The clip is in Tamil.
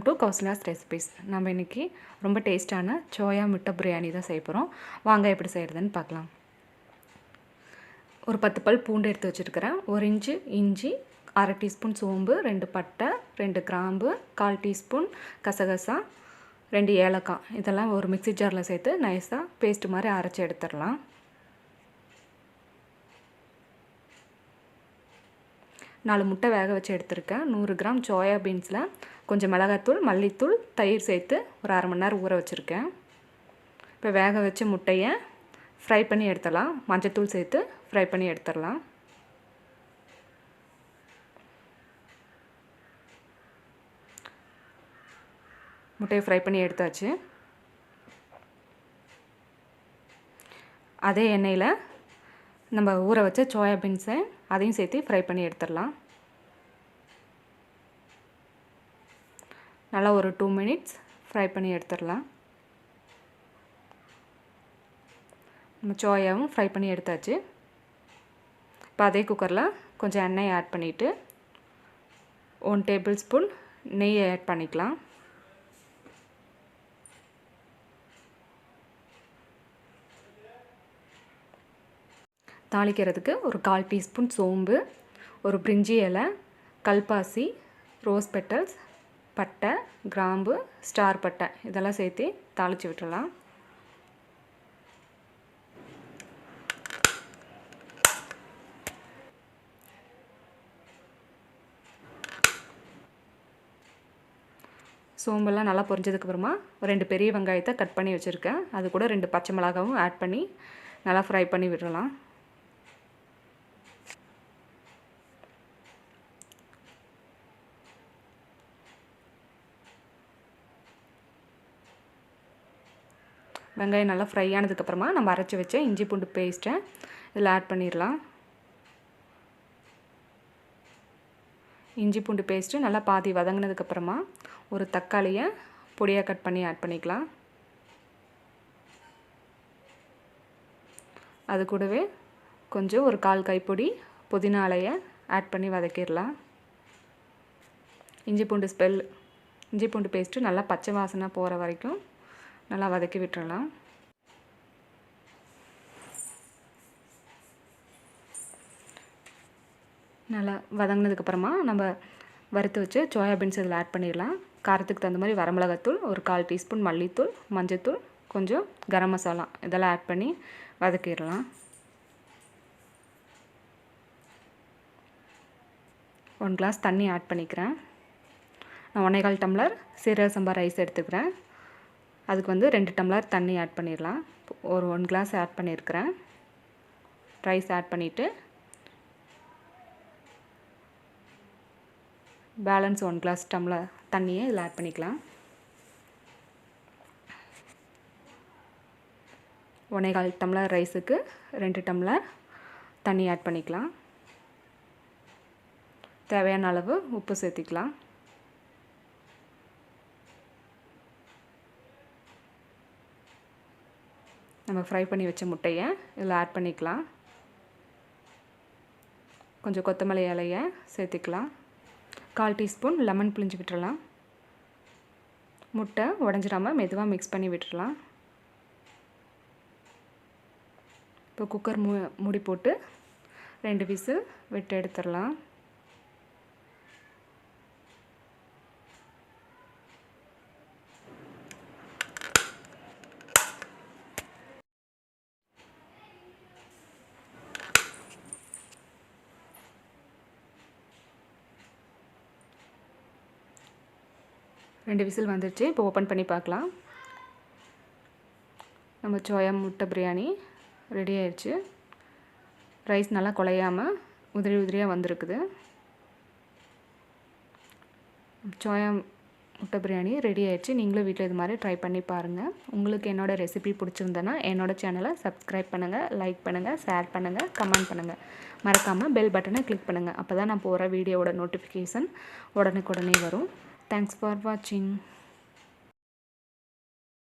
Welcome to Kausalya's recipes. நம்ம இன்றைக்கி ரொம்ப டேஸ்ட்டான சோயா முட்டை பிரியாணி தான் செய்ய போகிறோம். வாங்க எப்படி செய்கிறதுன்னு பார்க்கலாம். ஒரு 10 பல் பூண்டு எடுத்து வச்சுருக்கிறேன். 1 இன்ச்சு இஞ்சி, 1/2 டீஸ்பூன் சோம்பு, 2 பட்டை, 2 கிராம்பு, 1/4 டீஸ்பூன் கசகசா, 2 ஏலக்காய், இதெல்லாம் ஒரு மிக்ஸி ஜாரில் சேர்த்து நைஸாக பேஸ்ட் மாதிரி அரைச்சி எடுத்துடலாம். 4 முட்டை வேக வச்சு எடுத்துருக்கேன். 100 கிராம் சோயா பீன்ஸில் கொஞ்சம் மிளகாத்தூள், மல்லித்தூள், தயிர் சேர்த்து ஒரு 1/2 மணி நேரம் ஊற வச்சுருக்கேன். இப்போ வேக வச்ச முட்டையை ஃப்ரை பண்ணி எடுத்துடலாம். மஞ்சத்தூள் சேர்த்து ஃப்ரை பண்ணி எடுத்துடலாம். முட்டையை ஃப்ரை பண்ணி எடுத்தாச்சு. அதே எண்ணெயில் நம்ம ஊற வச்ச சோயா பீன்ஸை அதையும் சேர்த்து ஃப்ரை பண்ணி எடுத்துடலாம். நல்லா ஒரு 2 மினிட்ஸ் ஃப்ரை பண்ணி எடுத்துடலாம். நம்ம சோயாவும் ஃப்ரை பண்ணி எடுத்தாச்சு. இப்போ அதே குக்கரில் கொஞ்சம் எண்ணெய் ஆட் பண்ணிவிட்டு 1 டேபிள் ஸ்பூன் நெய் ஆட் பண்ணிக்கலாம். தாளிக்கிறதுக்கு ஒரு 1/4 டீஸ்பூன் சோம்பு, ஒரு பிரிஞ்சி இலை, கல்பாசி, ரோஸ் பெட்டல்ஸ், பட்டை, கிராம்பு, ஸ்டார் பட்டை இதெல்லாம் சேர்த்து தாளித்து விட்டுடலாம். சோம்பெல்லாம் நல்லா பொரிஞ்சதுக்கப்புறமா 2 பெரிய வெங்காயத்தை கட் பண்ணி வச்சுருக்கேன். அது கூட 2 பச்சை மிளகாவும் ஆட் பண்ணி நல்லா ஃப்ரை பண்ணி விடலாம். வெங்காயம் நல்லா ஃப்ரை ஆனதுக்கப்புறமா நம்ம அரைச்சி வச்ச இஞ்சி பூண்டு பேஸ்ட்டை இதில் ஆட் பண்ணிடலாம். இஞ்சி பூண்டு பேஸ்ட்டு நல்லா பாதி வதங்கினதுக்கப்புறமா ஒரு தக்காளியை பொடியாக கட் பண்ணி ஆட் பண்ணிக்கலாம். அது கூடவே கொஞ்சம் ஒரு 1/4 கைப்பொடி புதினா இலையை ஆட் பண்ணி வதக்கிடலாம். இஞ்சி பூண்டு பேஸ்ட்டு நல்லா பச்சை வாசனை போகிற வரைக்கும் நல்லா வதக்கி விட்டுறலாம். நல்லா வதங்கினதுக்கப்புறமா நம்ம வறுத்து வச்சு சோயா பீன்ஸ் இதில் ஆட் பண்ணிடலாம். காரத்துக்கு தகுந்த மாதிரி வரமிளகாத்தூள், ஒரு 1/4 டீஸ்பூன் மல்லித்தூள், மஞ்சத்தூள், கொஞ்சம் கரம் மசாலா இதெல்லாம் ஆட் பண்ணி வதக்கிடலாம். 1 கிளாஸ் தண்ணி ஆட் பண்ணிக்கிறேன். நான் 1/4 டம்ளர் சீரக சம்பா ரைஸ் எடுத்துக்கிறேன். அதுக்கு 2 டம்ளர் தண்ணி ஆட் பண்ணிடலாம். ஒரு 1 கிளாஸ் ஆட் பண்ணியிருக்கிறேன். ரைஸ் ஆட் பண்ணிவிட்டு பேலன்ஸ் 1 கிளாஸ் டம்ளர் தண்ணியை இதில் ஆட் பண்ணிக்கலாம். 1/4 டம்ளர் ரைஸுக்கு 2 டம்ளர் தண்ணி ஆட் பண்ணிக்கலாம். தேவையான அளவு உப்பு சேர்த்திக்கலாம். நம்ம ஃப்ரை பண்ணி வச்ச முட்டையை இதில் ஆட் பண்ணிக்கலாம். கொஞ்சம் கொத்தமல்லி இலையை சேர்த்துக்கலாம். 1/4 டீஸ்பூன் லெமன் பிழிஞ்சு விட்டுறலாம். முட்டை உடஞ்சிடாமல் மெதுவாக மிக்ஸ் பண்ணி விட்டுறலாம். இப்போ குக்கர் மூடி போட்டு 2 விசில் விட்டு எடுத்துடலாம். ரெண்டு விசில் வந்துடுச்சு. இப்போ ஓப்பன் பண்ணி பார்க்கலாம். நம்ம சோயா முட்டை பிரியாணி ரெடி ஆயிடுச்சு. ரைஸ் நல்லா குழையாமல் உதிரி உதிரியாக வந்திருக்குது. சோயா முட்டை பிரியாணி ரெடி ஆயிடுச்சு. நீங்களும் வீட்டில் இது மாதிரி ட்ரை பண்ணி பாருங்கள். உங்களுக்கு என்னோடய ரெசிபி பிடிச்சிருந்தேன்னா என்னோடய சேனலை சப்ஸ்கிரைப் பண்ணுங்கள், லைக் பண்ணுங்கள், ஷேர் பண்ணுங்கள், கமெண்ட் பண்ணுங்கள். மறக்காமல் பெல் பட்டனை கிளிக் பண்ணுங்கள். அப்போ தான் நான் போகிற வீடியோவோட நோட்டிஃபிகேஷன் உடனுக்குடனே வரும். Thanks for watching.